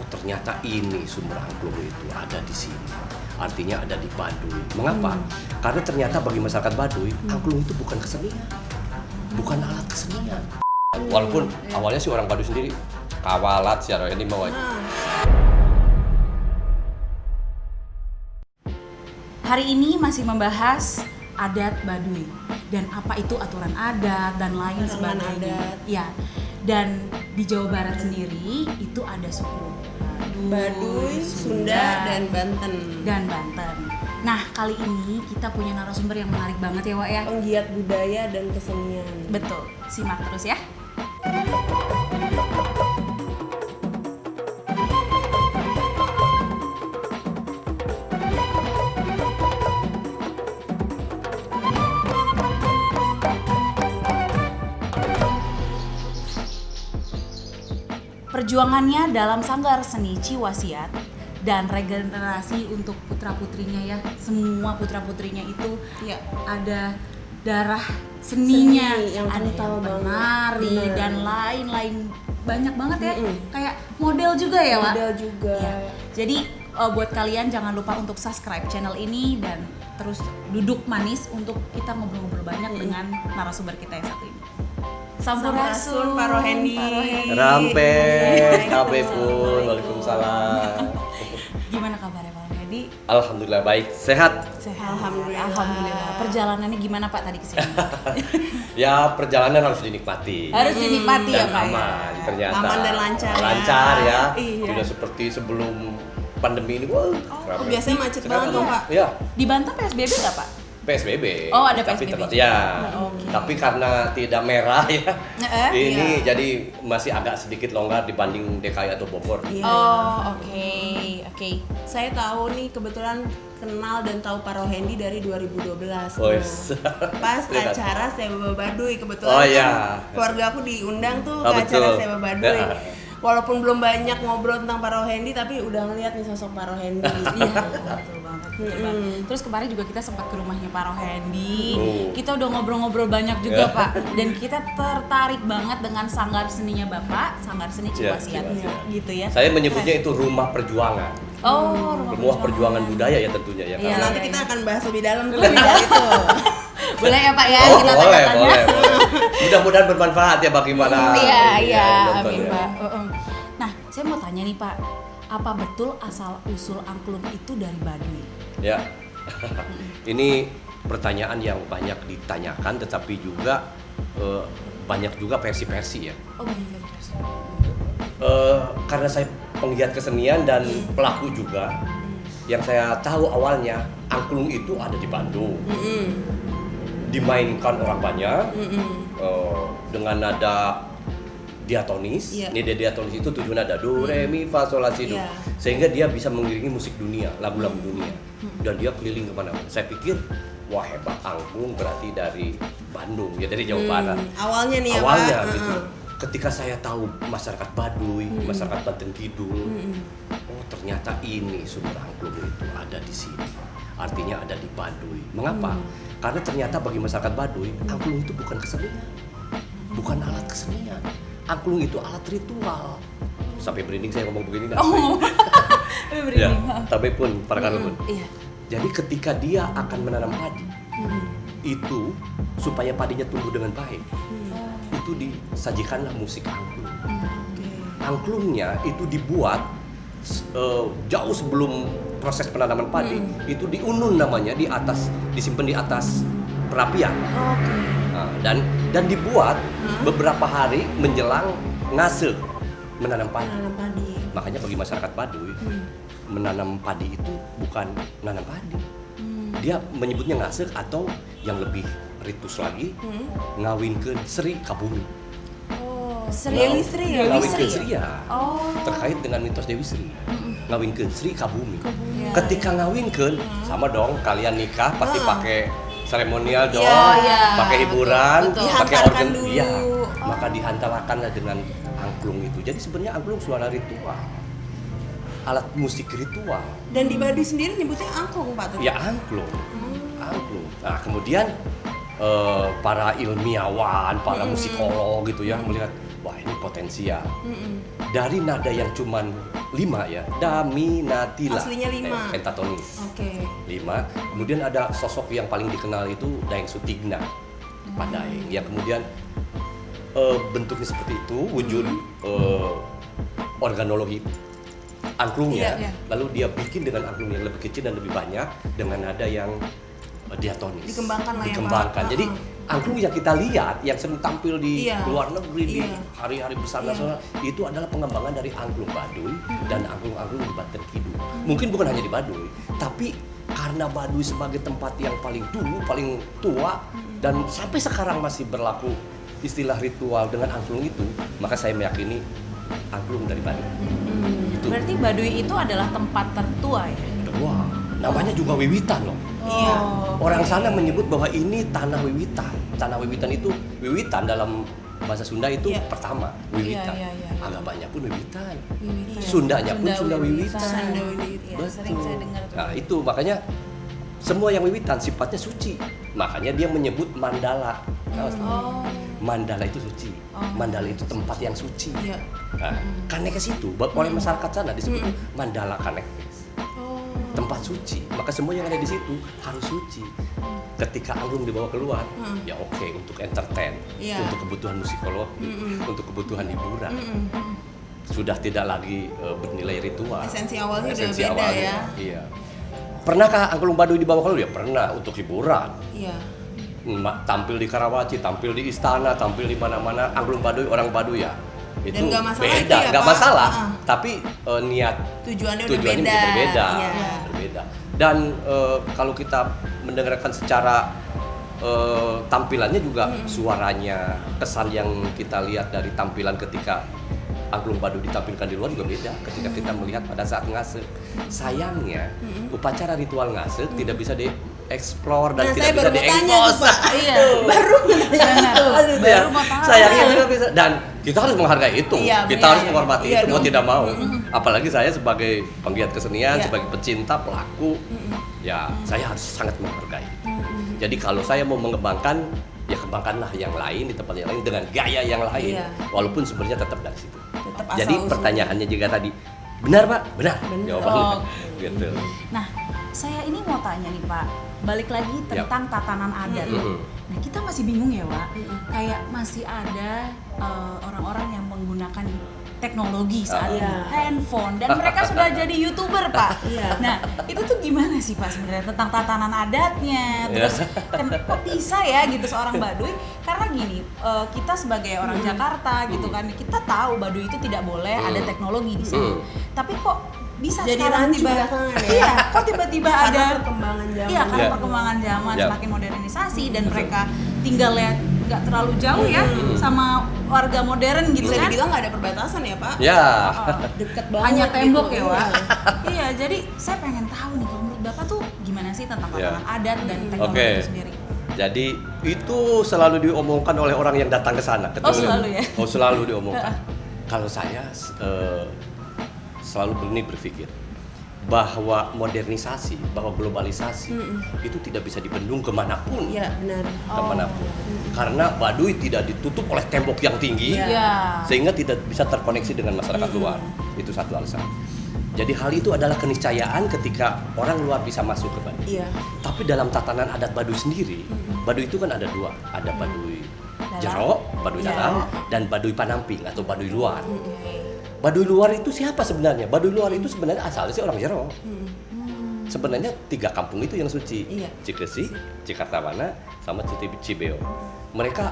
oh ternyata ini sumber angklung itu ada di sini. Artinya ada di Baduy. Mengapa? Karena ternyata bagi masyarakat Baduy, angklung itu bukan kesenian, bukan alat kesenian. Walaupun awalnya sih orang Baduy sendiri kawalat secara ini mau. Hari ini masih membahas adat Baduy dan apa itu aturan adat dan lain sebagainya. Ya. Dan di Jawa Barat sendiri itu ada suku Baduy, Sunda, dan Banten. Nah, kali ini kita punya narasumber yang menarik banget ya, Wak ya. Penggiat budaya dan kesenian. Betul. Simak terus ya. Perjuangannya dalam Sanggar Seni Ciwasiat dan regenerasi untuk putra-putrinya ya. Semua putra-putrinya itu Ya. ada darah seninya, Seni yang ada kental yang banget. menari Bener. dan lain-lain banyak banget ya. Kayak model juga ya, Wak. Model juga. Ya. Jadi buat kalian jangan lupa untuk subscribe channel ini dan terus duduk manis untuk kita ngobrol-ngobrol banyak dengan narasumber kita yang satu ini. Sampurasun, Pak Rohendi. Rampes, kabeh pun, waalaikumsalam. Gimana kabarnya Pak Rohendi? Alhamdulillah baik, sehat. Sehat. Alhamdulillah. Perjalanannya gimana Pak tadi kesini? Ya perjalanan harus dinikmati. Harus dinikmati ya Dan Pak. aman, ternyata. Aman dan lancar. Lancar ya. Iya. Tidak seperti sebelum pandemi ini. Wah, ramai. Biasanya macet banget Sekarang tuh, Pak. Ya, Di Banten PSBB nggak Pak? PSBB. Oh, ada Tapi PSBB. ya. Oke. Tapi karena tidak merah ya. Ini iya. jadi masih agak sedikit longgar dibanding DKI atau Bogor. Iya. Oh, oke. Saya tahu nih kebetulan kenal dan tahu Pak Rohendi dari 2012. Oh, tuh. yes. Pas Terima kasih. acara Sewa Baduy kebetulan. Oh, iya. kan keluarga aku diundang tuh Oh, ke acara betul. Sewa Baduy. Ya. Walaupun belum banyak ngobrol tentang Pak Rohendi tapi udah ngeliat nih sosok Pak Rohendi. Iya, betul banget. Terus kemarin juga kita sempat ke rumahnya Pak Rohendi. Oh. Kita udah ngobrol-ngobrol banyak juga Pak. Dan kita tertarik banget dengan Sanggar Seninya Bapak, Sanggar Seni Ya, Ciwasiat. Ciwasiat. Gitu ya. Saya menyebutnya itu rumah perjuangan. Oh, Rumah perjuangan budaya ya tentunya ya. Iya. karena- Nanti kita akan bahas lebih dalam tuh soal itu. Boleh ya Pak ya, Oh, kita boleh, tanya-tanya. boleh. Mudah-mudahan bermanfaat ya bagi para Iya, nonton amin ya. Pak. Nah, saya mau tanya nih Pak, apa betul asal usul angklung itu dari Baduy? Ya. Ini pertanyaan yang banyak ditanyakan tetapi juga banyak juga versi-versi ya. Oh, banyak dari versi. Karena saya penggiat kesenian dan pelaku juga, yang saya tahu awalnya angklung itu ada di Bandung, dimainkan orang banyak dengan nada diatonis. Iya. Nada diatonis itu tujuh nada do re mi fa sol la si do, Iya. sehingga dia bisa mengiringi musik dunia, lagu-lagu dunia, dan dia keliling kemana-mana. Saya pikir wah hebat, angklung berarti dari Bandung ya, dari Jawa Barat. Awalnya nih ya Awalnya Pak. gitu. Ketika saya tahu masyarakat Baduy, masyarakat Banten Kidul, oh ternyata ini sumber angklung itu ada di sini. Artinya ada di Baduy. Mengapa? Karena ternyata bagi masyarakat Baduy, angklung itu bukan kesenian, bukan alat kesenian. Angklung itu alat ritual. Sampai merinding saya ngomong begini. Oh, Ya, tapi pun para pun. Iya. Jadi ketika dia akan menanam padi, itu supaya padinya tumbuh dengan baik, itu disajikanlah musik angklung. Angklungnya itu dibuat jauh sebelum proses penanaman padi, itu diunun namanya di atas, disimpan di atas perapian. Nah, dan dibuat beberapa hari menjelang ngase menanam padi. Menanam padi. Makanya bagi masyarakat Baduy, menanam padi itu bukan menanam padi. Dia menyebutnya ngasek atau yang lebih ritus lagi, ngawinkeun Sri Kabumi. Oh, Dewi Sri ya? Ngawinkeun Sri ya. Oh. Terkait dengan mitos Dewi Sri. Ngawinkeun Sri Kabumi. Ya. Ketika ngawinkeun, sama dong kalian nikah pasti pakai seremonial dong, Oh, iya. pakai hiburan, Betul. pakai Dihantarkan organ, dulu. iya. Maka dihantarkanlah dengan angklung itu. Jadi sebenarnya angklung suara ritual, alat musik ritual. Dan di Baduy sendiri nyebutnya angklung Pak tuh. Ya angklung, angklung. Nah kemudian para ilmiawan, para musikolog gitu ya melihat, wah ini potensial. Dari nada yang cuman 5 ya, Daminatila. Aslinya 5. Pentatonis. Oke. 5. Kemudian ada sosok yang paling dikenal itu Daeng Sutigna, Pak Daeng, yang kemudian bentuknya seperti itu, wujud organologi angklungnya. Iya. Lalu dia bikin dengan angklung yang lebih kecil dan lebih banyak dengan nada yang diatonis. Dikembangkan lah ya, Pak. Dikembangkan. Jadi angklung yang kita lihat yang sering tampil di Iya. luar negeri di Iya. hari-hari besar Iya. nasional itu adalah pengembangan dari angklung Baduy dan angklung-angklung di Banten Kidul. Mungkin bukan hanya di Baduy, tapi karena Baduy sebagai tempat yang paling dulu, paling tua dan sampai sekarang masih berlaku istilah ritual dengan angklung itu, maka saya meyakini angklung dari Baduy. Itu. Berarti Baduy itu adalah tempat tertua ya? Wah, namanya juga Wiwitan loh. Iya. Orang sana menyebut bahwa ini tanah Wiwitan. Tanah Wiwitan itu, Wiwitan dalam bahasa Sunda itu Iya. pertama, Wiwitan. Iya. Agak banyak pun Wiwitan. Wiwitan. Sundanya pun Sunda Wiwitan. Sunda Wiwitan. Iya, sering saya dengar tuh. Nah itu makanya semua yang Wiwitan sifatnya suci. Makanya dia menyebut Mandala. Oh. Mandala itu suci. Oh. Mandala itu tempat yang suci. Iya. Nah, Kanekes itu oleh masyarakat sana disebut Mandala Kanekes. Oh. Tempat suci, maka semua yang ada di situ harus suci. Ketika angklung dibawa keluar, ya oke untuk entertain, Iya. untuk kebutuhan musikologi, untuk kebutuhan hiburan, Mm-mm. sudah tidak lagi bernilai ritual. Esensi awalnya udah Esensi beda awalnya, ya. Iya. Pernahkah angklung Baduy dibawa keluar? Ya pernah, untuk hiburan. Iya. Tampil di Karawaci, tampil di istana, tampil di mana-mana. Angklung Baduy, orang Baduy ya. Itu Dan nggak masalah beda, itu ya, nggak Pak? masalah. Heeh. Tapi niat Tujuannya udah tujuannya beda. bisa berbeda, Iya. berbeda. Dan kalau kita mendengarkan secara tampilannya juga suaranya, kesan yang kita lihat dari tampilan ketika angklung Baduy ditampilkan di luar juga beda ketika kita melihat pada saat ngase. Sayangnya upacara ritual ngase tidak bisa dieksplor dan Nah, tidak saya bisa baru mau tanya tuh, Pak. Iya. Baru Benar. Baru mau tahu. Sayangnya tidak bisa, dan kita harus menghargai itu. Iya, Kita iya, harus iya. menghormati Iya itu mau dong. tidak mau. Apalagi saya sebagai penggiat kesenian, Iya. sebagai pecinta pelaku, ya saya harus sangat menghargai. Jadi kalau saya mau mengembangkan, ya kembangkanlah yang lain di tempat yang lain dengan gaya yang lain, Iya. walaupun sebenarnya tetap dari situ. Tetap Jadi asal-usulnya. pertanyaannya juga tadi, benar Pak? Benar. Benar. Jawabannya. Oh. Gitu. Nah, saya ini mau tanya nih Pak, balik lagi tentang tatanan adat. Nah, kita masih bingung ya Pak, kayak masih ada orang-orang yang menggunakan teknologi saat ini, Iya. handphone, dan mereka sudah jadi YouTuber Pak. Iya. Nah, itu tuh gimana sih Pak sebenarnya tentang tatanan adatnya? Iya. Terus kok bisa ya gitu seorang Baduy? Karena gini, kita sebagai orang Jakarta gitu kan, kita tahu Baduy itu tidak boleh ada teknologi di sana. Tapi kok bisa Jadi sekarang rancu tiba belakangan ya? Iya, kok tiba-tiba Karena ada perkembangan zaman. Iya, karena Iya. perkembangan zaman Iya. semakin modernisasi dan mereka tinggalnya nggak terlalu jauh ya sama warga modern gitu Bisa kan. dibilang nggak ada perbatasan ya, Pak? Ya. Deket banget. Hanya tembok gitu. ya, Wak. Iya, jadi saya pengen tahu nih kalau menurut Bapak tuh gimana sih tentang Iya. tatanan adat dan teknologi Oke. itu sendiri? Jadi itu selalu diomongkan oleh orang yang datang ke sana. Oh, selalu ya? Oh, selalu diomongkan. Kalau saya selalu berpikir bahwa modernisasi, bahwa globalisasi itu tidak bisa dibendung kemanapun, Iya, benar. kemanapun. Karena Baduy tidak ditutup oleh tembok yang tinggi, Iya. sehingga tidak bisa terkoneksi dengan masyarakat luar. Itu satu alasan. Jadi hal itu adalah keniscayaan ketika orang luar bisa masuk ke Baduy. Iya. Tapi dalam tatanan adat Baduy sendiri, Baduy itu kan ada dua, ada Baduy Dalam. jero, Baduy Iya. dalam, dan Baduy panamping atau Baduy luar. Oke. Baduy luar itu siapa sebenarnya? Baduy luar itu sebenarnya asalnya sih orang jero. Sebenarnya 3 kampung itu yang suci, Iya. Cikesi, Cikartawana, sama Cibeo. Mereka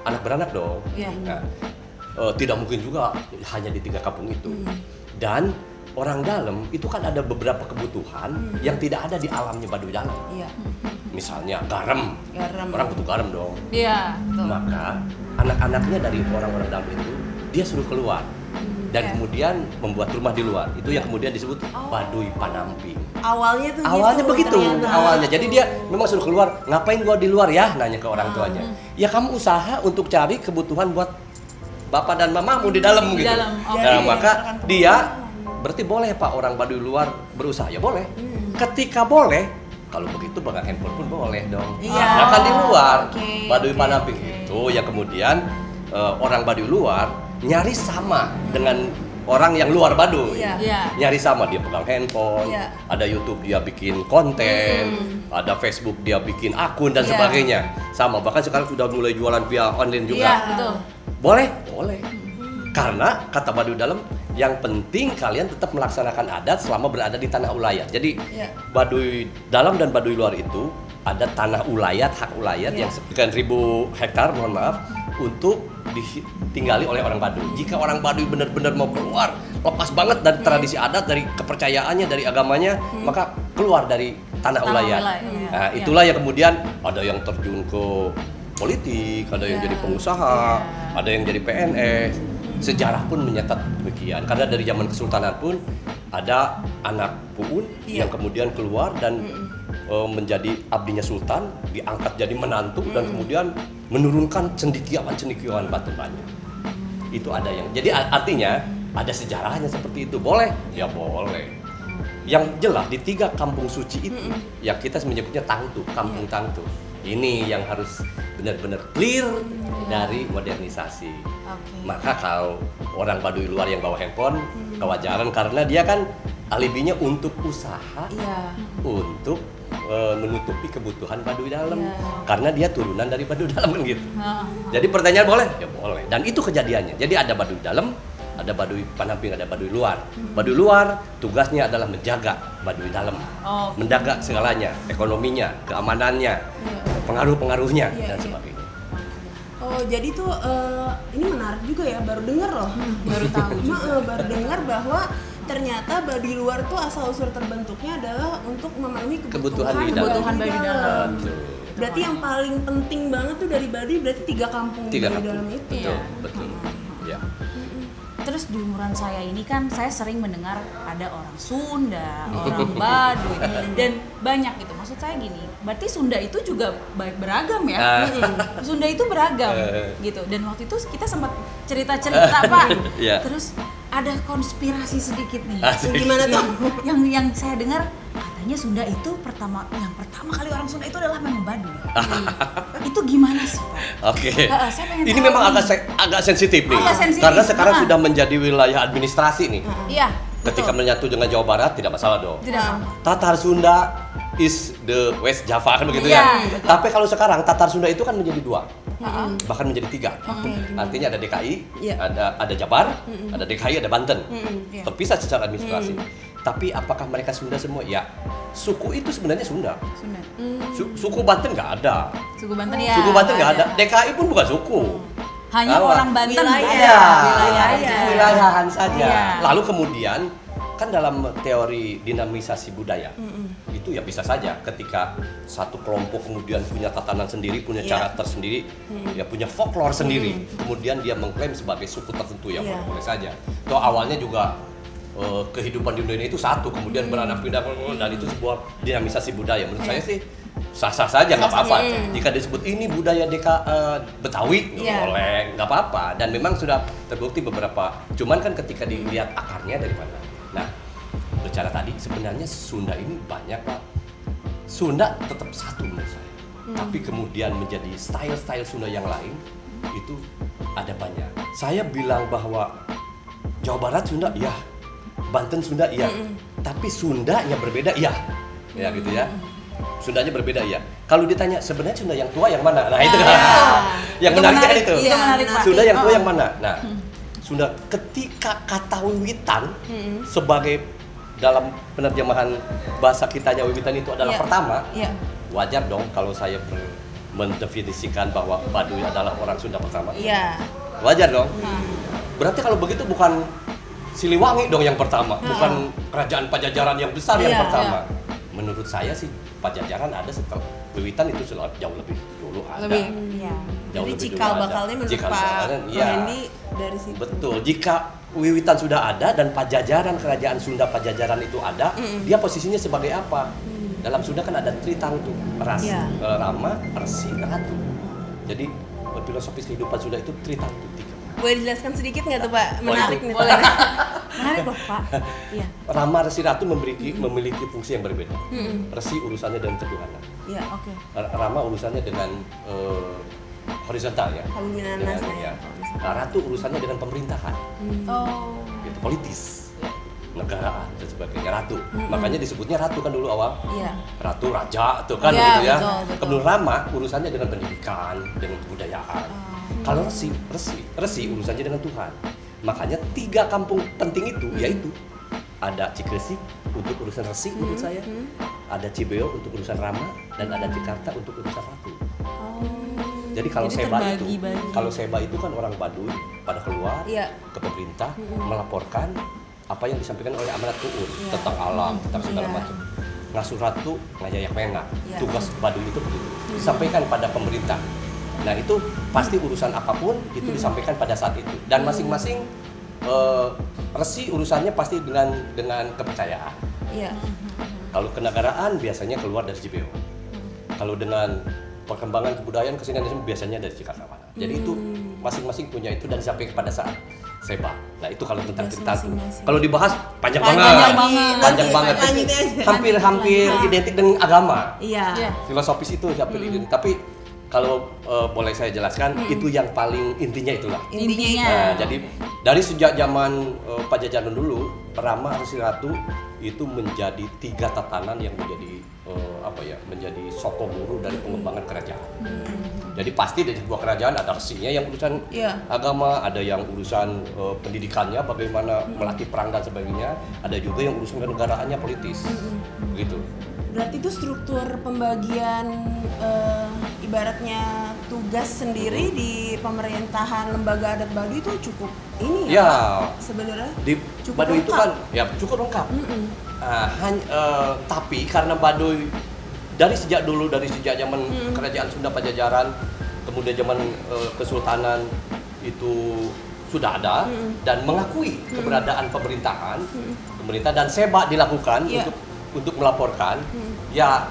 anak beranak dong. Iya. Nah, tidak mungkin juga hanya di 3 kampung itu. Dan orang dalam itu kan ada beberapa kebutuhan yang tidak ada di alamnya Baduy dalam. Iya. Misalnya garam, Garam. orang butuh garam dong. Iya, betul. Maka anak-anaknya dari orang-orang dalam itu dia suruh keluar dan Iya. kemudian membuat rumah di luar. Itu yang kemudian disebut Baduy panamping. Awalnya tuh Awalnya gitu, begitu, ternyata. awalnya. Jadi dia memang suruh keluar. Ngapain gua di luar ya? Nanya ke orang tuanya. Ya kamu usaha untuk cari kebutuhan buat bapak dan mamamu di dalam Di gitu. dalam, oke. Nah, maka Jadi, dia berarti boleh Pak orang Baduy luar berusaha ya boleh. Ketika boleh, kalau begitu pegang handphone pun boleh dong. Iya. Nah, kan di luar Oke, Baduy oke, panamping oke. itu yang kemudian orang Baduy luar nyaris sama dengan orang yang luar Baduy. Iya. Iya. Nyari sama, dia pegang handphone, Iya. ada YouTube dia bikin konten, ada Facebook dia bikin akun dan Iya. sebagainya. Sama, bahkan sekarang sudah mulai jualan via online juga. Iya, betul. Boleh? Boleh. Karena kata Baduy Dalam, yang penting kalian tetap melaksanakan adat selama berada di tanah ulayat. Jadi Iya. Baduy Dalam dan Baduy Luar itu ada tanah ulayat, hak ulayat Iya. yang sekian ribu hektar, mohon maaf, untuk ditinggali oleh orang Baduy. Jika orang Baduy benar-benar mau keluar, lepas banget dari tradisi adat, dari kepercayaannya, dari agamanya, maka keluar dari tanah ulayat. ulayat, iya. Nah, itulah yang kemudian ada yang terjun ke politik, ada yang jadi pengusaha, ada yang jadi PNS. Sejarah pun mencatat demikian. Karena dari zaman Kesultanan pun ada anak Puun yang kemudian keluar dan menjadi abdinya Sultan, diangkat jadi menantu dan kemudian menurunkan cendekiawan-cendekiawan Batembangan. Itu ada yang. Jadi artinya ada sejarahnya seperti itu. Boleh? Ya boleh. Yang jelas di 3 kampung suci itu yang kita menyebutnya Tangtu, kampung Tangtu. Ini yang harus benar-benar clear dari modernisasi. Maka kalau orang Baduy luar yang bawa handphone, kewajaran karena dia kan alibinya untuk usaha, Iya. untuk menutupi kebutuhan Baduy Dalam. Karena dia turunan dari Baduy Dalam kan gitu. Jadi pertanyaan boleh? Ya boleh. Dan itu kejadiannya. Jadi ada Baduy Dalam, ada Baduy Panamping, ada Baduy Luar. Baduy Luar tugasnya adalah menjaga Baduy Dalam, menjaga segalanya, ekonominya, keamanannya, pengaruh-pengaruhnya dan sebagainya. Oh, jadi tuh ini menarik juga ya, baru dengar loh. Baru tahu juga. Baru dengar bahwa ternyata Baduy Luar tuh asal usul terbentuknya adalah untuk memenuhi Kebutuhan kebutuhan Baduy Dalam. Kebutuhan Baduy Dalam. Betul. Berarti yang paling penting banget tuh dari Baduy berarti 3 kampung di 3 Baduy kampung. Dalam itu. Betul, Iya. betul. Ya. Terus di umuran saya ini kan saya sering mendengar ada orang Sunda, orang Baduy, dan banyak gitu. Maksud saya gini, berarti Sunda itu juga beragam ya. Sunda itu beragam gitu. Dan waktu itu kita sempat cerita-cerita Pak. Iya. Terus ada konspirasi sedikit nih. Asik. Gimana tuh? Yang saya dengar katanya Sunda itu pertama kali orang Sunda itu adalah memang Baduy. Itu gimana sih Pak? Oke. Saya pengen Ini tahu memang nih. agak sensitif nih. Agak sensitif. Karena sekarang Ah. sudah menjadi wilayah administrasi nih. Iya. Ketika betul. menyatu dengan Jawa Barat tidak masalah dong. Tidak sama. Tatar Sunda is the West Java kan begitu Iya, ya. betul. Tapi kalau sekarang Tatar Sunda itu kan menjadi 2. Bahkan menjadi 3. Artinya ada DKI, Iya. ada Jabar, ada DKI, ada Banten. Iya. Terpisah secara administrasi. Tapi apakah mereka Sunda semua? Ya, suku itu sebenarnya Sunda. Sunda. Suku Banten nggak ada. Suku Banten ya. Suku Banten nggak ada. DKI pun bukan suku. Hanya Apa? orang Banten Wilayah. ada. Wilayah. aja. Wilayahan saja. Iya. Lalu kemudian kan dalam teori dinamisasi budaya itu ya bisa saja ketika satu kelompok kemudian punya tatanan sendiri, punya cara tersendiri, ya punya folklore sendiri, kemudian dia mengklaim sebagai suku tertentu ya boleh saja. Toh awalnya juga kehidupan di Indonesia itu satu, kemudian beranak pindah dan itu sebuah dinamisasi budaya. Menurut saya sih sah-sah saja, nggak apa-apa. Jika disebut ini budaya Betawi, boleh, nggak apa-apa. Dan memang sudah terbukti beberapa. Cuman kan ketika dilihat akarnya dari mana. Nah, bicara tadi sebenarnya Sunda ini banyak Pak. Sunda tetap satu menurut saya. Tapi kemudian menjadi style-style Sunda yang lain itu ada banyak. Saya bilang bahwa Jawa Barat Sunda, iya. Banten Sunda, iya. Tapi Sundanya berbeda, iya. Ya gitu ya. Sundanya berbeda, iya. Kalau ditanya sebenarnya Sunda yang tua yang mana? Nah itu kan. Yang menarik kan itu. Itu menarik, Pak. Sunda yang tua yang mana? Nah, Sunda ketika kata Wiwitan sebagai dalam penerjemahan bahasa kitanya Wiwitan itu adalah pertama. Wajar dong kalau saya mendefinisikan bahwa Baduy adalah orang Sunda pertama. Iya. Wajar dong. Berarti kalau begitu bukan Siliwangi dong yang pertama, bukan kerajaan Pajajaran yang besar yang pertama. Menurut saya sih Pajajaran ada setelah Wiwitan itu jauh lebih dulu ada. Iya. Jauh Jadi lebih dulu cikal ada. bakalnya menurut Cikal Pak bakalnya, iya. Hendy dari situ. Betul. Jika Wiwitan sudah ada dan Pajajaran, kerajaan Sunda Pajajaran itu ada, dia posisinya sebagai apa? Dalam Sunda kan ada Tritangtu, Rama, Resi, Ratu. Jadi filosofis kehidupan Sunda itu Tritangtu 3. Boleh dijelaskan sedikit nggak tuh Pak? Menarik nih. Boleh. Menarik loh Pak. Iya. Rama, Resi, Ratu memiliki fungsi yang berbeda. Resi urusannya dengan ketuhanan. Iya. Oke. Rama urusannya dengan horizontal ya. Haluminanas Dengan, ya. Nah, ratu urusannya dengan pemerintahan, Oh. gitu, politis, negaraan dan sebagainya. Ratu, makanya disebutnya ratu kan dulu awal. Iya. Ratu, raja, tuh kan Iya, gitu ya. betul. Kemudian Rama urusannya dengan pendidikan, dengan kebudayaan. Kalau resi urusannya dengan Tuhan. Makanya 3 kampung penting itu yaitu ada Cikresik untuk urusan resi menurut saya, ada Cibeo untuk urusan Rama, dan ada Jakarta untuk urusan ratu. Jadi kalau Jadi Seba Seba itu kan orang Baduy pada keluar Iya. ke pemerintah melaporkan apa yang disampaikan oleh amanat Tu'un tentang alam, tentang segala Iya. macam. Ngasuh ratu, ngayayak mena. Iya. Tugas Baduy itu begitu. Disampaikan pada pemerintah. Nah, itu pasti urusan apapun itu disampaikan pada saat itu. Dan masing-masing resi urusannya pasti dengan kepercayaan. Iya. Kalau kenegaraan biasanya keluar dari Cibeo. Kalau dengan perkembangan kebudayaan kesini dan sini biasanya dari Jakarta. Jadi itu masing-masing punya itu dan sampai pada saat Seba. Nah, itu kalau tentang cerita itu. Masing-masing. Kalau dibahas panjang Panjang banget. banget. Panjang Nanti banget. lanjut aja. Hampir identik dengan agama. Iya. Iya. Filosofis itu hampir identik. Tapi kalau boleh saya jelaskan, itu yang paling intinya itulah. Intinya. Nah, jadi dari sejak zaman Pajajaran dulu, Rama Resi Ratu itu menjadi 3 tatanan yang menjadi menjadi sokong guru dari pengembangan kerajaan. Jadi pasti dari sebuah kerajaan ada resinya yang urusan Iya. agama, ada yang urusan pendidikannya, bagaimana melatih perang dan sebagainya, ada juga yang urusan kenegaraannya politis, begitu. Berarti itu struktur pembagian ibaratnya tugas sendiri di pemerintahan lembaga adat Baduy itu cukup ini Ya, Pak, sebenarnya. di Cukup Baduy itu lengkap. kan ya cukup lengkap. Tapi karena Baduy dari sejak zaman kerajaan Sunda Pajajaran, kemudian zaman Kesultanan itu sudah ada dan mengakui keberadaan pemerintahan, pemerintah dan Seba dilakukan Iya. untuk melaporkan. Ya,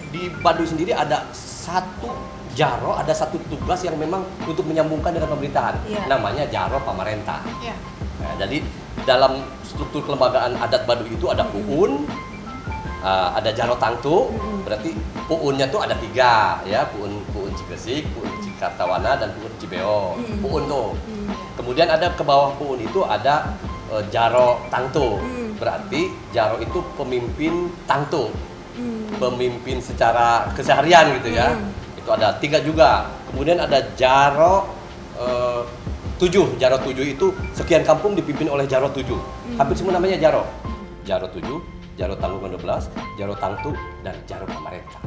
di Baduy sendiri ada satu jaro, ada satu tugas yang memang untuk menyambungkan dengan pemerintahan. Iya. Namanya jaro pamarentah. Iya. Nah, jadi dalam struktur kelembagaan adat Baduy itu ada Puun, ada Jaro Tangtu, berarti Puunnya tuh ada 3 ya, Puun Cikresik, Puun Cikartawana, dan Puun Cibeo. Puun tuh. Kemudian ada ke bawah Puun itu ada Jaro Tangtu, berarti Jaro itu pemimpin Tangtu, pemimpin secara keseharian gitu ya. Itu ada 3 juga. Kemudian ada Jaro 7. Jaro 7 itu sekian kampung dipimpin oleh Jaro 7. Hampir semua namanya Jaro. Jaro 7, Jaro Tanggungan 12, Jaro Tangtu, dan Jaro Pamarentah.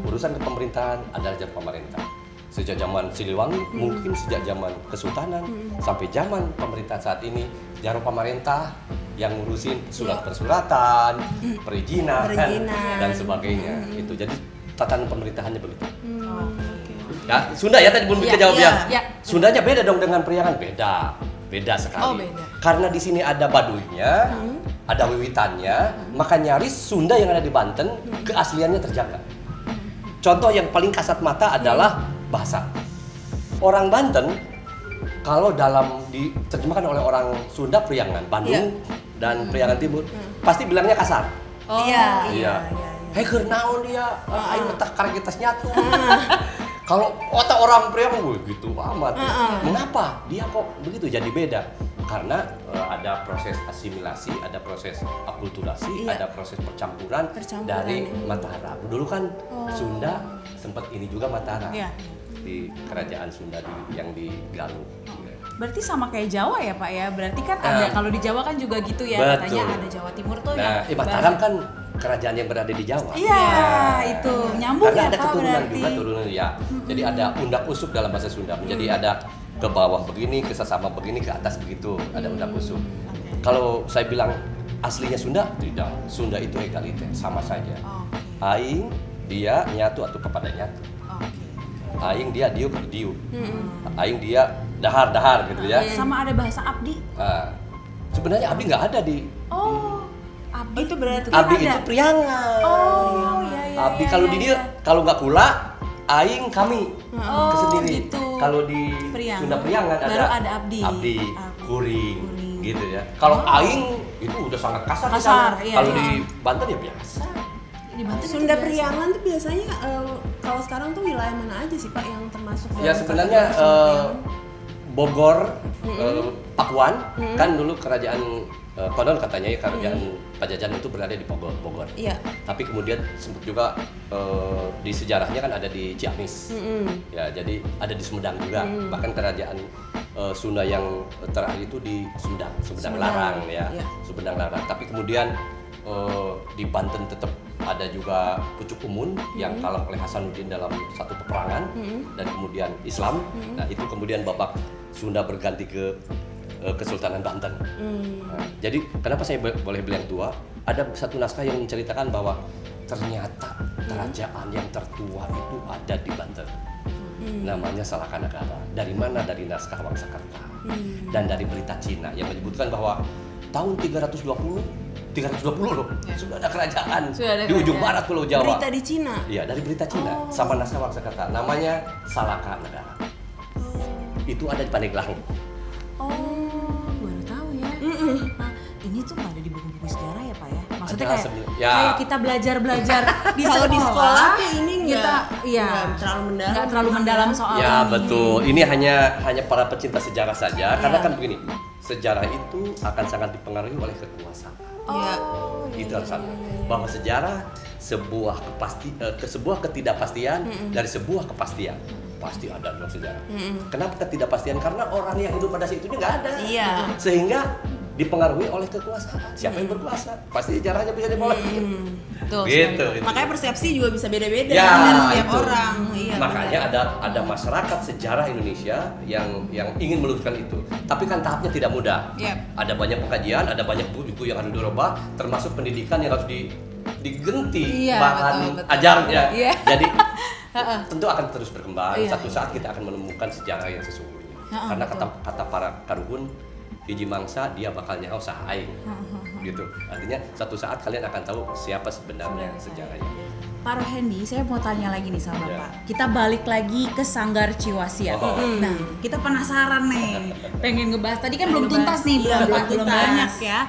Urusan kepemerintahan adalah Jaro Pamarentah. Sejak zaman Siliwangi, mungkin sejak zaman Kesultanan, sampai zaman pemerintahan saat ini, Jaro Pamarentah yang ngurusin surat persuratan, perizinan, dan sebagainya. Itu jadi tatanan pemerintahannya begitu. Ya, Sunda ya tadi belum bisa jawab ya. Ya. Sundanya beda dong dengan Priangan, beda sekali. Oh, beda. Karena di sini ada Baduynya, ada wiwitannya, maka nyaris Sunda yang ada di Banten keasliannya terjaga. Contoh yang paling kasat mata adalah bahasa. Orang Banten kalau diterjemahkan oleh orang Sunda Priangan, Bandung dan Priangan Timur, pasti bilangnya kasar. Oh, Iya. Hei, keur naon dia? Aing betah karegetas nyatu. Kalau otak orang Priangan gitu amat. Mengapa dia kok begitu jadi beda? Karena ada proses asimilasi, ada proses akulturasi, ada proses percampuran dari Mataram. Dulu kan Sunda sempat ini juga Mataram. Iya. Di kerajaan Sunda yang di Galuh. Berarti sama kayak Jawa ya Pak ya? Berarti kan ada, kalau di Jawa kan juga gitu ya, Betul. katanya ada Jawa Timur tuh Nah, yang Mataram kan kerajaan yang berada di Jawa. Iya, itu nyambung Karena ya ada Pak keturunan berarti. juga turunan ya. Jadi ada undak usuk dalam bahasa Sunda. Menjadi ada ke bawah begini, ke sesama begini, ke atas begitu. Ada undak usuk. Kalau saya bilang aslinya Sunda, tidak. Sunda itu egaliter, sama saja. Aing, dia, nyatu atau kepada nyatu. Aing, dia, diuk atau diuk. Aing, dia, dahar gitu ya. Sama ada bahasa abdi. Nah, sebenarnya abdi nggak ada di. Oh, abdi Itu berarti kan Abdi ada. itu Priangan. Oh, iya. Abdi kalau di dia kalau nggak kula, aing kami Oh, kesendiri. gitu. Kalau di Priangan. Sunda Priangan Baru ada abdi. Abdi, Abdi, kuring, kuring. gitu ya. Kalau aing itu udah sangat kasar, di Kasar, sana. iya, Kalau iya. di Banten ya biasa. Di Banten itu Sunda biasa. Priangan tuh biasanya kalau sekarang tuh wilayah mana aja sih Pak yang termasuk Ya dalam sebenarnya kategori Sunda Priangan? Bogor, Pakuan kan dulu kerajaan konon katanya ya kerajaan Pajajaran itu berada di Bogor. Iya. Tapi kemudian sempat juga di sejarahnya kan ada di Ciamis. Ya, jadi ada di Sumedang juga. Bahkan kerajaan Sunda yang terakhir itu di Sumedang Larang ya. Iya. Sumedang Larang. Tapi kemudian di Banten tetap ada juga Pucuk Umun yang kalah oleh Hasanuddin dalam satu peperangan dan kemudian Islam. Nah, itu kemudian babak Sunda berganti ke Kesultanan Banten. Nah, jadi kenapa saya boleh bilang tua? Ada satu naskah yang menceritakan bahwa ternyata kerajaan yang tertua itu ada di Banten. Namanya Salakanagara. Dari mana? Dari naskah Wangsakerta dan dari berita Cina yang menyebutkan bahwa tahun 320 loh, sudah ada kerajaan Sudah ada di ujung kerajaan. barat Pulau Jawa. Berita di Cina. Iya, dari berita Cina sama naskah Wangsakerta. Namanya Salakanagara. Itu ada di Pandeglang. Baru tahu ya. Nah, ini tuh nggak ada di buku-buku sejarah ya Pak ya? Maksudnya Ada kayak, ya. kayak kita belajar di Kalau di sekolah tuh ini kita nggak terlalu mendalam. nggak terlalu mendalam soal Ya ini. betul, ini hanya para pecinta sejarah saja. Karena kan begini, sejarah itu akan sangat dipengaruhi oleh kekuasaan. Iya. Itu alasannya. Bahwa sejarah sebuah sebuah ketidakpastian dari sebuah kepastian. Pasti ada dalam sejarah. Kenapa ketidakpastian? Karena orang yang hidup pada saat itu nggak ada. Iya. Sehingga dipengaruhi oleh kekuasaan. Siapa yang berkuasa? Pasti sejarahnya bisa dipengaruhi. Betul Gitu. sekali. itu. Makanya persepsi juga bisa beda-beda Ya, dari setiap itu. orang. Iya. Makanya ada masyarakat sejarah Indonesia yang ingin meluruskan itu. Tapi kan tahapnya tidak mudah. Yep. Ada banyak pengkajian, ada banyak buku yang harus dirubah, termasuk pendidikan yang harus digenti Iya, bahan betul. ajarnya. Iya. Jadi tentu akan terus berkembang. Iya, Satu saat kita akan menemukan sejarah yang sesungguhnya. Karena kata para karuhun, hiji mangsa dia bakal nyaho sahaing. Gitu. Artinya satu saat kalian akan tahu siapa sebenarnya sejarahnya. Pak Rohendi, saya mau tanya lagi nih sama Ya. Bapak. Kita balik lagi ke Sanggar Ciwasiat. Oh. Nah, kita penasaran nih, pengen ngebahas. Tadi kan belum Ngebahas. tuntas nih, Iya, belum belum tuntas. banyak ya.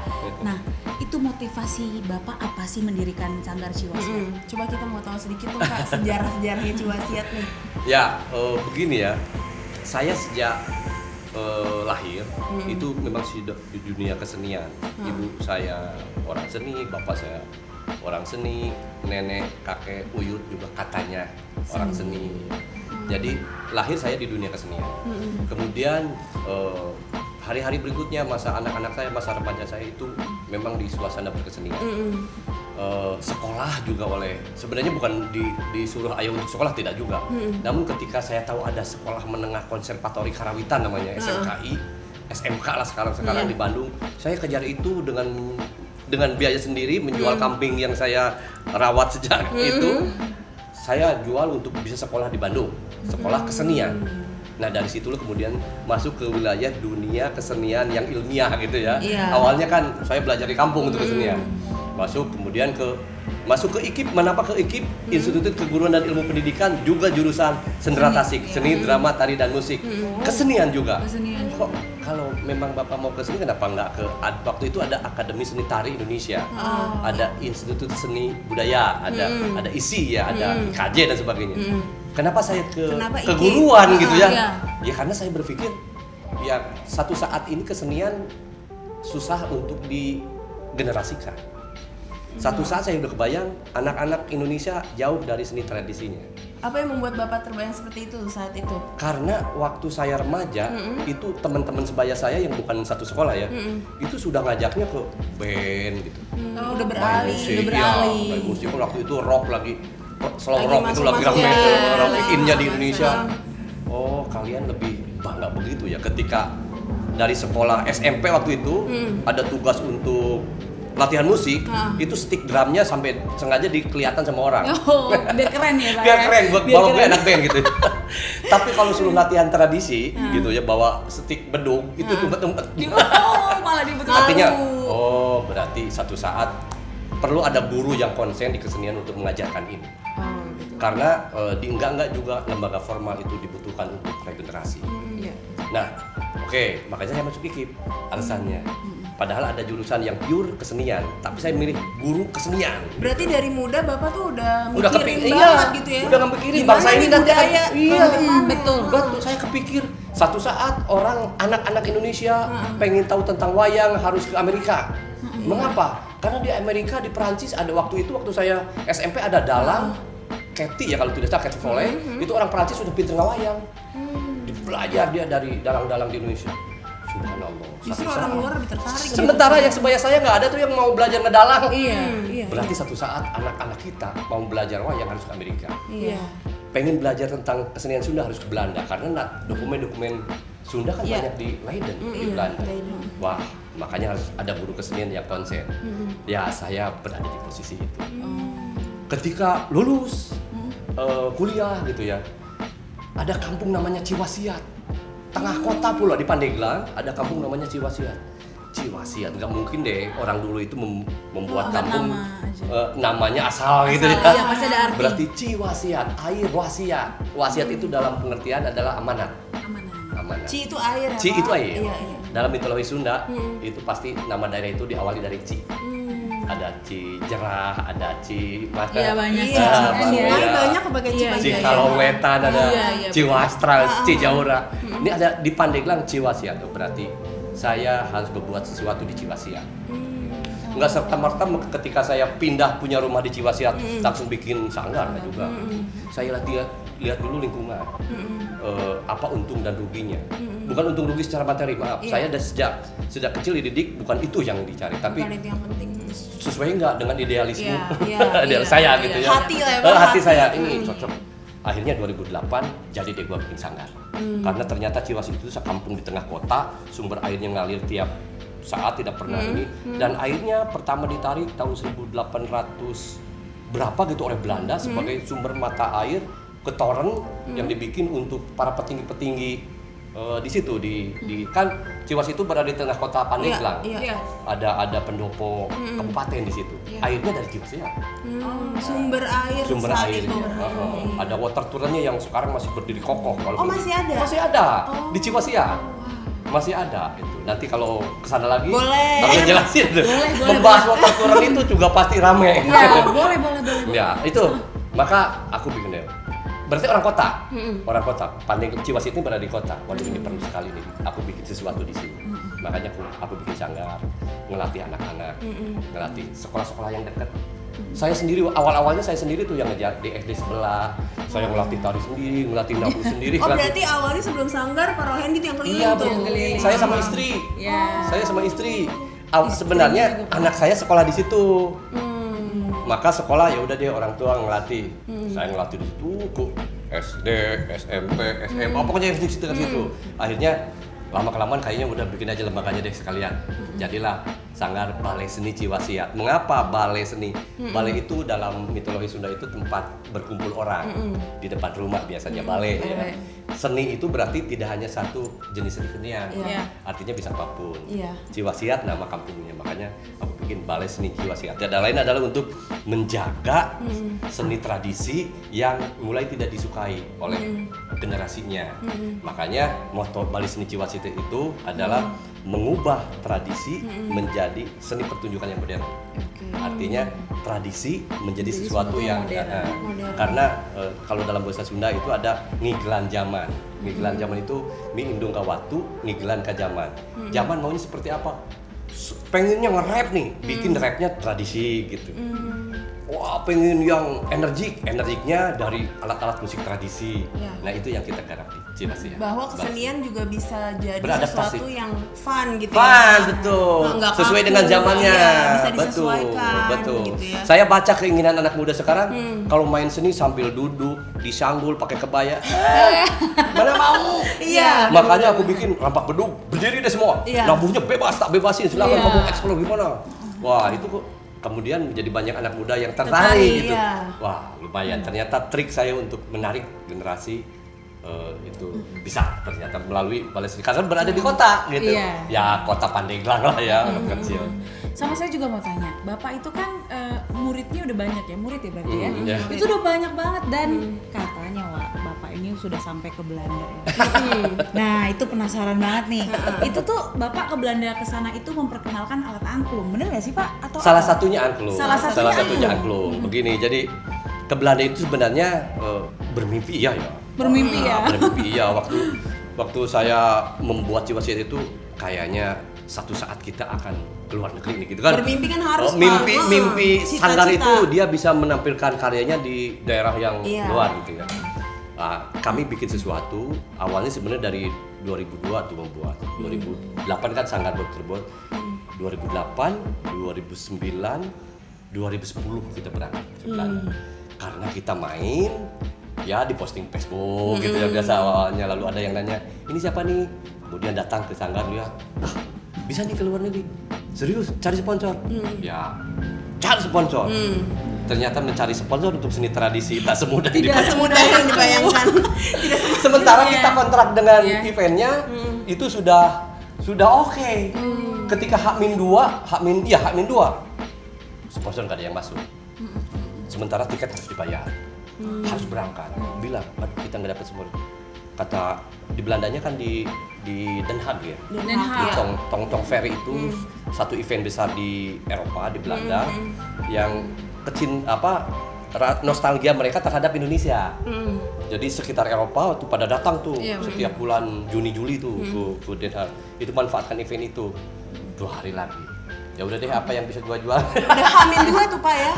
Nah, itu motivasi Bapak apa sih mendirikan Sanggar Ciwasiat? Coba kita mau tahu sedikit tuh Kak sejarah-sejarahnya Ciwasiat nih. Ya, begini ya. Saya sejak lahir itu memang sudah di dunia kesenian. Ibu saya orang seni, bapak saya orang seni, nenek, kakek, uyut juga katanya orang seni. Jadi lahir saya di dunia kesenian. Kemudian hari-hari berikutnya masa anak-anak saya, masa remaja saya itu memang di suasana berkesenian. Sekolah juga sebenarnya bukan disuruh ayo untuk sekolah, tidak juga. Namun ketika saya tahu ada sekolah menengah konservatori Karawitan namanya SMKI, SMK lah sekarang di Bandung, saya kejar itu dengan biaya sendiri, menjual kambing yang saya rawat sejak itu, saya jual untuk bisa sekolah di Bandung, sekolah kesenian. Nah dari situ kemudian masuk ke wilayah dunia kesenian yang ilmiah gitu ya. Iya. Awalnya kan saya belajar di kampung untuk kesenian. Kemudian masuk ke IKIP, ke IKIP, Institut Keguruan dan Ilmu Pendidikan, juga jurusan sendera tasik, seni, drama, tari dan musik. Kesenian juga. Kesenian. Kok kalau memang Bapak mau keseni kenapa nggak waktu itu ada Akademi Seni Tari Indonesia. Ada Institut Seni Budaya, ada ISI ya, ada IKJ dan sebagainya. Kenapa saya Kenapa IKJ? keguruan gitu ya? Iya. Ya karena saya berpikir ya satu saat ini kesenian susah untuk digenerasikan. Satu saat saya udah kebayang anak-anak Indonesia jauh dari seni tradisinya. Apa yang membuat Bapak terbayang seperti itu saat itu? Karena waktu saya remaja itu teman-teman sebaya saya yang bukan satu sekolah ya, itu sudah ngajaknya ke band gitu. Udah beralih, Musik, udah beralih. Ya, main musik waktu itu rock lagi, slow Lagi rock itu lagi masuk-masuk rame, ya, rock lagi in-nya di masuk. Indonesia. Oh kalian lebih bangga begitu ya ketika dari sekolah SMP waktu itu ada tugas untuk latihan musik, itu stick drumnya sampai sengaja dikelihatan sama orang. Oh, biar keren ya Pak. Biar ya? keren, Biar bawa gue keren. enak band gitu. Tapi kalau suruh latihan tradisi gitu ya, bawa stick bedung itu umpet-umpet. Oh, malah dibetul. Artinya, oh berarti satu saat perlu ada guru yang konsen di kesenian untuk mengajarkan ini. Karena di enggak juga lembaga formal itu dibutuhkan untuk regenerasi. Iya. Nah, oke, makanya saya masuk IKIP alasannya. Padahal ada jurusan yang pure kesenian, tapi saya milih guru kesenian. Berarti dari muda Bapak tuh udah Udah mikirin kepikir, banget gitu ya. udah kepikirin Gimana bangsa ini nih nanti budaya. iya, betul. betul. Saya kepikir satu saat orang anak-anak Indonesia pengen tahu tentang wayang harus ke Amerika. Mengapa? Karena di Amerika, di Perancis ada waktu saya SMP ada dalang Katy ya kalau tidak salah, Katy Foley, itu orang Perancis sudah pinter ngawayang. Belajar dia dari dalang-dalang di Indonesia. Subhanallah. Justru Satu orang saat. luar lebih tertarik. Sementara yang sebaya saya nggak ada tuh yang mau belajar ngedalang. Iya. Berarti satu saat anak-anak kita mau belajar wayang harus ke Amerika. Iya. Pengen belajar tentang kesenian Sunda harus ke Belanda karena dokumen-dokumen Sunda kan Iya. banyak di Leiden, di Belanda. Wah, makanya harus ada guru kesenian yang konsen. Ya, saya berada di posisi itu. Ketika lulus kuliah gitu ya, ada kampung namanya Ciwasiat. Tengah kota pula di Pandeglang ada kampung namanya Ciwasiat. Ciwasiat nggak mungkin deh orang dulu itu membuat kampung nama aja. namanya asal gitu ya. Iya, pasti ada arti. Berarti Ciwasiat, air wasiat. Wasiat itu dalam pengertian adalah amanat. Amanat. Ci itu air ya, Ci Pak? itu air. Iya. Dalam mitologi Sunda itu pasti nama daerah itu diawali dari Ci. Ada Ci Jerah, ada Ci Mata. Iya, banyak Iya, Ci-cian ya. Sunda banyak kebagai Iya, Ci Ci iya. Kalongwetan ada, Iya, Ci Wastra, Ci Jaura. Hmm. Ini ada di Pandeglang Ciwasiat. Berarti saya harus berbuat sesuatu di Ciwasiat. Nggak serta-merta ketika saya pindah punya rumah di Ciwasiat langsung bikin sanggar nggak juga. Saya lihat dulu lingkungan. Apa untung dan ruginya. Bukan untung rugi secara materi, maaf. Iya. Saya sejak kecil dididik bukan itu yang dicari, tapi Bukan itu yang penting. sesuai nggak dengan idealisme Iya, saya iya. gitu ya. Hati lah ya, Pak, Hati hati. saya ini cocok. Akhirnya 2008 jadi deh gua bikin sanggar. Karena ternyata Ciwasiat itu sekampung di tengah kota, sumber airnya ngalir tiap saat tidak pernah ini, dan airnya pertama ditarik tahun 1800 berapa gitu oleh Belanda sebagai sumber mata air ke toren yang dibikin untuk para petinggi-petinggi di situ di kan Ciwasiat itu berada di tengah kota Pandeglang. Iya. Ada pendopo kabupaten di situ. Airnya dari Ciwasiat. Sumber air Sumber saat airnya. itu. Ada water turunnya yang sekarang masih berdiri kokoh. Oh, masih ada? Masih ada di Ciwasiat. Masih ada itu. Nanti kalau kesana lagi, Boleh. aku jelasin tuh. Boleh, Membahas water turun itu juga pasti rame. Iya, boleh. Ya itu. Maka aku bikin deh. Berarti orang kota, orang kota. Pandeglang Ciwasiat ini berada di kota. Waduh ini perlu sekali nih. Aku bikin sesuatu di sini. Makanya aku bikin sanggar, ngelatih anak-anak, ngelatih sekolah-sekolah yang dekat. Saya sendiri awal-awalnya saya sendiri tuh yang ngejar di SD sebelah. Saya ngelatih tari sendiri, ngelatih nabu sendiri. Oh, ngelatih- berarti awalnya sebelum sanggar Pak Rohendi itu yang keliling Iya, tuh. Bu. Saya sama istri. Iya. Saya sama istri. Sebenarnya anak saya sekolah di situ. Maka sekolah ya udah deh orang tua ngelatih. Saya ngelatih di situ kok SD, SMP, SMA, pokoknya di situ kan situ. Akhirnya lama-kelamaan kayaknya udah bikin aja lembaganya deh sekalian. Jadilah Sanggar Balai Seni Ciwasiat. Mengapa balai seni? Balai itu dalam mitologi Sunda itu tempat berkumpul orang di depan rumah biasanya balai. Ya. Seni itu berarti tidak hanya satu jenis seni-senian. Iya. Artinya bisa apapun. Iya. Ciwasiat nama kampungnya, makanya aku bikin Balai Seni Ciwasiat. Dan lain adalah untuk menjaga seni tradisi yang mulai tidak disukai oleh generasinya. Makanya moto Balai Seni Ciwasiat itu adalah mengubah tradisi menjadi seni pertunjukan yang modern. Artinya tradisi menjadi sesuatu yang modern. karena kalau dalam bahasa Sunda itu ada ngigelan zaman. Ngigelan zaman itu mi indung ka watu, ngigelan ka zaman. Zaman maunya seperti apa? Pengennya nge-rap nih, bikin rapnya tradisi gitu. Wah, pengen yang energiknya dari alat-alat musik tradisi. Ya. Nah, itu yang kita garap di Ciwasiat. Bahwa kesenian juga bisa jadi Beradaptasi. sesuatu yang fun gitu Fun, ya. betul. Nggak Sesuai kaku, dengan zamannya. iya, bisa betul, disesuaikan betul. gitu ya. Saya baca keinginan anak muda sekarang kalau main seni sambil duduk, disanggul pakai kebaya. Mana mau? Iya. Makanya aku bikin rampak beduk, berdiri deh semua. Iya. Nabuhnya bebas, tak bebasin. Silakan Iya. kamu eksplor gimana. Wah, itu kok kemudian menjadi banyak anak muda yang tertarik Tertarik, gitu. iya. Wah, lumayan. Ternyata trik saya untuk menarik generasi itu bisa ternyata melalui Balai Seni karena berada di kota gitu. Iya. Ya kota Pandeglang lah ya, kecil. Sama saya juga mau tanya, Bapak itu kan muridnya udah banyak ya, murid ya berarti ya? Iya. Itu udah banyak banget dan katanya Bapak ini sudah sampai ke Belanda. Nah, itu penasaran banget nih. Itu tuh Bapak ke Belanda ke sana itu memperkenalkan alat angklung. Bener nggak sih, Pak? Atau Salah apa? satunya angklung. Salah satunya angklung. Begini, jadi ke Belanda itu sebenarnya bermimpi ya. Bermimpi ya. Bermimpi ya. Waktu saya membuat Jiwasraya itu kayaknya satu saat kita akan keluar negeri nih gitu kan. Bermimpi kan harus, Pak. Mimpi Cita-cita. Sanggar itu dia bisa menampilkan karyanya di daerah yang luar gitu ya. Nah, kami bikin sesuatu awalnya sebenarnya dari 2002 tuh membuat. 2008 kan Sanggar baru terbuat. 2008, 2009, 2010 kita berangkat ke Belanda. Karena kita main ya di posting Facebook gitu ya biasa awalnya, lalu ada yang nanya, "Ini siapa nih?" Kemudian datang ke Sanggar lihat, bisa nih ke luar negeri. Serius, cari sponsor. Ya, cari sponsor. Ternyata mencari sponsor untuk seni tradisi tak semudah Tidak dibayangkan. semudah yang dibayangkan. Tidak semudah. Sementara kita kontrak dengan Iya. eventnya itu sudah oke. Ketika H-2, sponsor nggak ada yang masuk. Sementara tiket harus dibayar, harus berangkat. Bilang, aduh kita nggak dapat sponsor. Kata di Belandanya kan di Den Haag ya. Den Di Haag. Tong Ferry itu satu event besar di Eropa, di Belanda yang nostalgia mereka terhadap Indonesia. Jadi sekitar Eropa tuh pada datang tuh setiap bulan Juni-Juli tuh ke Den Haag. Itu manfaatkan event itu. 2 hari lagi. Ya udah deh, apa yang bisa gua jual? Udah H-2 tuh, Pak ya.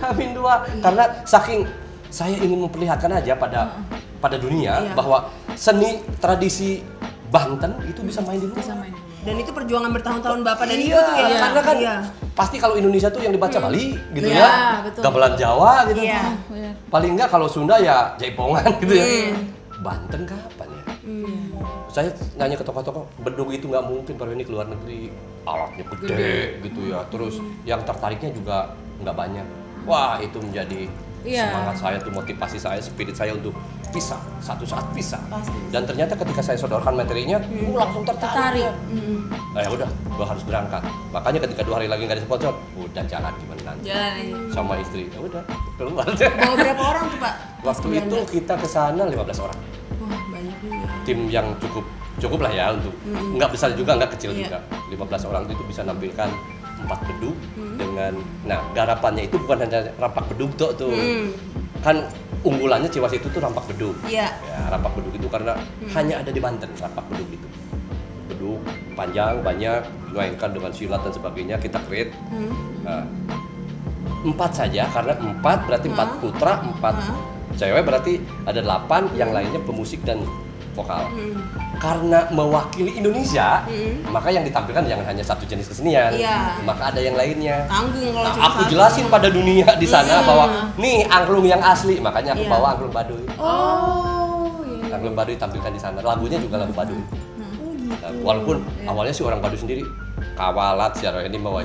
H-2. Karena saking saya ingin memperlihatkan aja pada dunia bahwa seni tradisi Banten itu bisa main di luar. Bisa main. Dan itu perjuangan bertahun-tahun Bapak dan Ibu Iya, tuh ya. karena kan Iya. pasti kalau Indonesia tuh yang dibaca Bali gitu Iya, ya, betul. gamelan Jawa gitu. Iya. Paling enggak kalau Sunda ya Jaipongan gitu ya. Banten kapan ya? Saya nanya ke tokoh-tokoh, bedug itu nggak mungkin kalau ini keluar negeri, alatnya gede gitu ya. Terus yang tertariknya juga nggak banyak. Wah, itu menjadi semangat saya tuh, motivasi saya, spirit saya untuk bisa, satu saat bisa. Pasti. Dan ternyata ketika saya sodorkan materinya, langsung tertarik. Nah, ya udah, gua harus berangkat. Makanya ketika 2 hari lagi nggak ada sponsor, udah jalan gimana nanti. Jalan aja. Sama istri, ya udah keluar. Bawa berapa orang tuh, Pak? Waktu itu kita ke sana 15 orang. Wah, banyak juga. Tim yang cukup lah ya untuk nggak besar juga, nggak kecil Iya. juga. 15 orang itu bisa nampilkan 4 bedug dengan, nah garapannya itu bukan hanya rampak bedug tuh. Kan unggulannya Ciwas itu tuh rampak bedug. Iya. Ya, rampak bedug itu karena hanya ada di Banten rampak bedug itu. Bedug panjang banyak, dimainkan dengan silat dan sebagainya, kita create. Nah, 4 saja karena 4 berarti 4 putra, 4 cewek berarti ada 8, yang lainnya pemusik dan vokal. Karena mewakili Indonesia, maka yang ditampilkan jangan hanya satu jenis kesenian, Iya. maka ada yang lainnya. Tanggung kalau Nah, cuma aku satu. jelasin pada dunia di sana bahwa nih angklung yang asli, makanya aku Iya. bawa angklung Baduy. Oh, iya. Angklung Baduy tampilkan di sana. Lagunya juga lagu Baduy. Nah, walaupun awalnya sih orang Baduy sendiri kawalat secara ini bawa.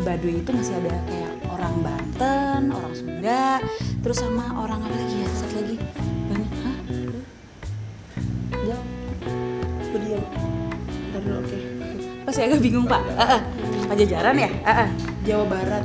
Baduy itu masih ada kayak orang Banten, orang Sunda, terus sama orang apa lagi ya? Satu lagi banyak. Hah? Jauh. Berdiam. Ntar dulu, oke. Pasti agak bingung Pak. Pajajaran ya? Jawa Barat.